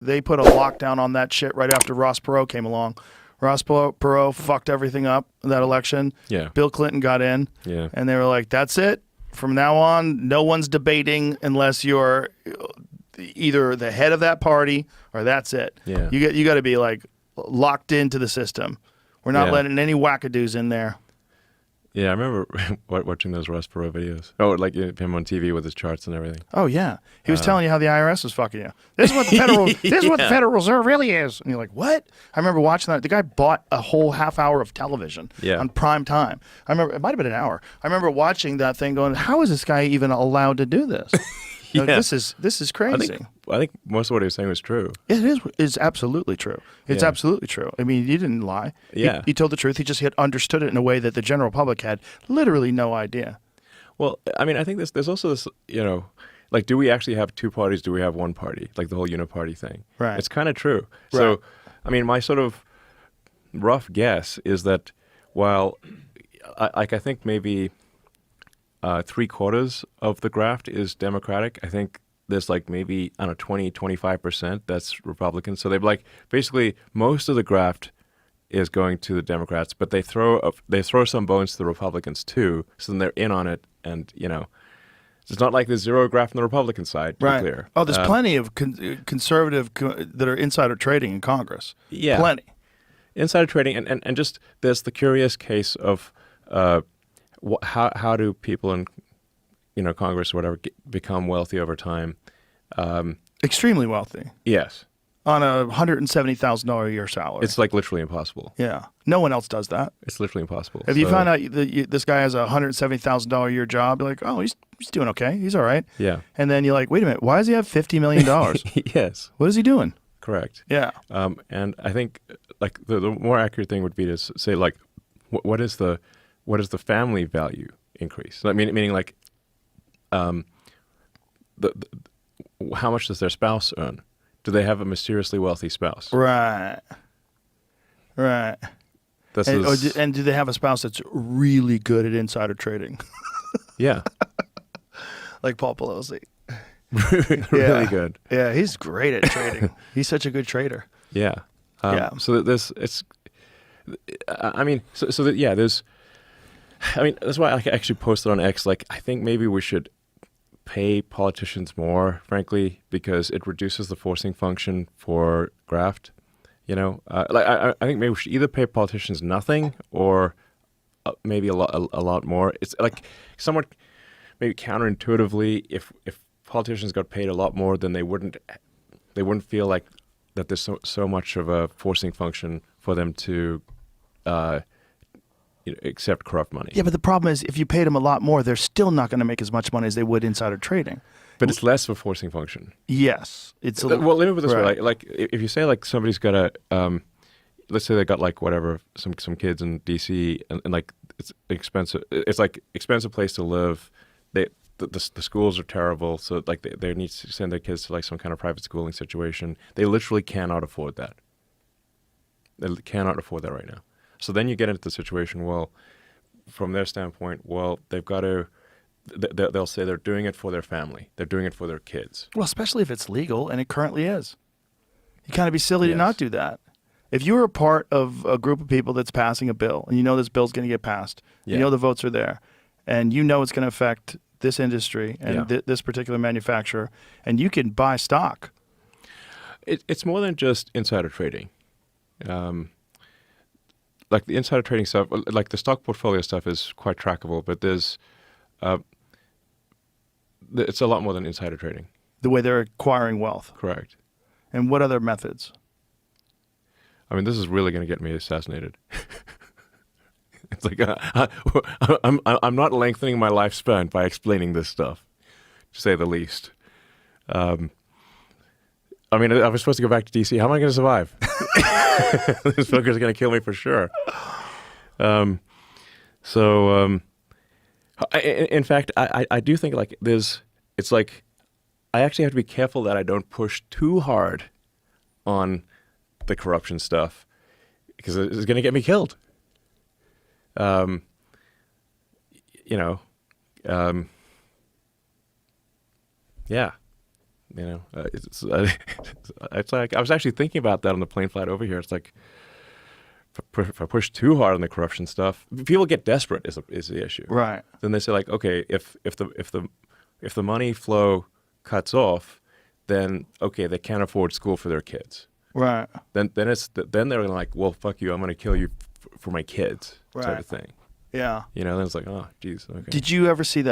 they put a lockdown on that shit right after Ross Perot came along. Ross Perot fucked everything up in that election. Yeah. Bill Clinton got in. Yeah. And they were like, that's it. From now on, no one's debating unless you're either the head of that party or that's it. Yeah. You got to be like locked into the system. We're not Yeah. letting any wackadoos in there. Yeah, I remember watching those Ross Perot videos. Oh, like him on TV with his charts and everything. Oh yeah, he was telling you how the IRS was fucking you. This is what the federal. This is what the Federal Reserve really is. And you're like, what? I remember watching that. The guy bought a whole half hour of television on prime time. I remember it might have been an hour. I remember watching that thing, going, how is this guy even allowed to do this? Like, this is crazy. I think most of what he was saying was true. It is absolutely true. It's absolutely true. I mean, he didn't lie. Yeah. He told the truth. He just had understood it in a way that the general public had literally no idea. Well, I mean, I think there's also this, like, do we actually have two parties? Do we have one party? Like the whole uniparty thing. Right. It's kind of true. Right. So, I mean, my sort of rough guess is that while, I think maybe 3/4 of the graft is Democratic, I think there's like maybe, I don't know, 20-25% that's Republican. So they've like, basically most of the graft is going to the Democrats, but they throw some bones to the Republicans too. So then they're in on it, and it's not like there's zero graft on the Republican side. To be clear. Oh, there's plenty of conservative that are insider trading in Congress. Yeah, plenty. Insider trading, and just there's the curious case of how do people in Congress or whatever become wealthy over time? Extremely wealthy. Yes. On a $170,000 a year salary. It's like literally impossible. Yeah. No one else does that. It's literally impossible. If you find out that this guy has a $170,000 a year job, you're like, oh, he's doing okay. He's all right. Yeah. And then you're like, wait a minute, why does he have $50 million? Yes. What is he doing? Correct. Yeah. And I think like the more accurate thing would be to say like, what is the family value increase? I mean, meaning like, how much does their spouse earn? Do they have a mysteriously wealthy spouse? Right. And do they have a spouse that's really good at insider trading? Yeah. Like Paul Pelosi. Really good. Yeah, he's great at trading. He's such a good trader. Yeah. So there's that's why I actually posted on X, like, I think maybe we should pay politicians more, frankly, because it reduces the forcing function for graft. I think maybe we should either pay politicians nothing or maybe a lot more. It's like somewhat maybe counterintuitively, if politicians got paid a lot more, then they wouldn't feel like that there's so much of a forcing function for them to accept corrupt money. Yeah, but the problem is if you paid them a lot more, they're still not going to make as much money as they would insider trading. But it's less of a forcing function. Yes. It's well, let me put it this way. Like if you say like somebody's got a, let's say they got like whatever, some kids in DC and like it's expensive. It's like expensive place to live. The schools are terrible. So like they need to send their kids to like some kind of private schooling situation. They literally cannot afford that. They cannot afford that right now. So then you get into the situation, well, from their standpoint, well, they've got to, they'll say they're doing it for their family. They're doing it for their kids. Well, especially if it's legal, and it currently is. You kind of be silly to not do that. If you were a part of a group of people that's passing a bill, and you know this bill's going to get passed, you know the votes are there, and you know it's going to affect this industry and this particular manufacturer, and you can buy stock. It's more than just insider trading. Like the insider trading stuff, like the stock portfolio stuff is quite trackable, but there's, it's a lot more than insider trading. The way they're acquiring wealth. Correct. And what other methods? I mean, this is really going to get me assassinated. It's like, I'm not lengthening my lifespan by explaining this stuff, to say the least. I mean, I was supposed to go back to DC. How am I going to survive? This fucker's going to kill me for sure. In fact, I do think like it's like I actually have to be careful that I don't push too hard on the corruption stuff because it's going to get me killed. Yeah. You know, it's like I was actually thinking about that on the plane flight over here. It's like if I push too hard on the corruption stuff, people get desperate. Is the issue, right? Then they say like, okay, if the money flow cuts off, then okay, they can't afford school for their kids, right? Then they're like, well, fuck you, I'm going to kill you for my kids, type of thing. Yeah. You know, then it's like, oh, geez. Okay. Did you ever see that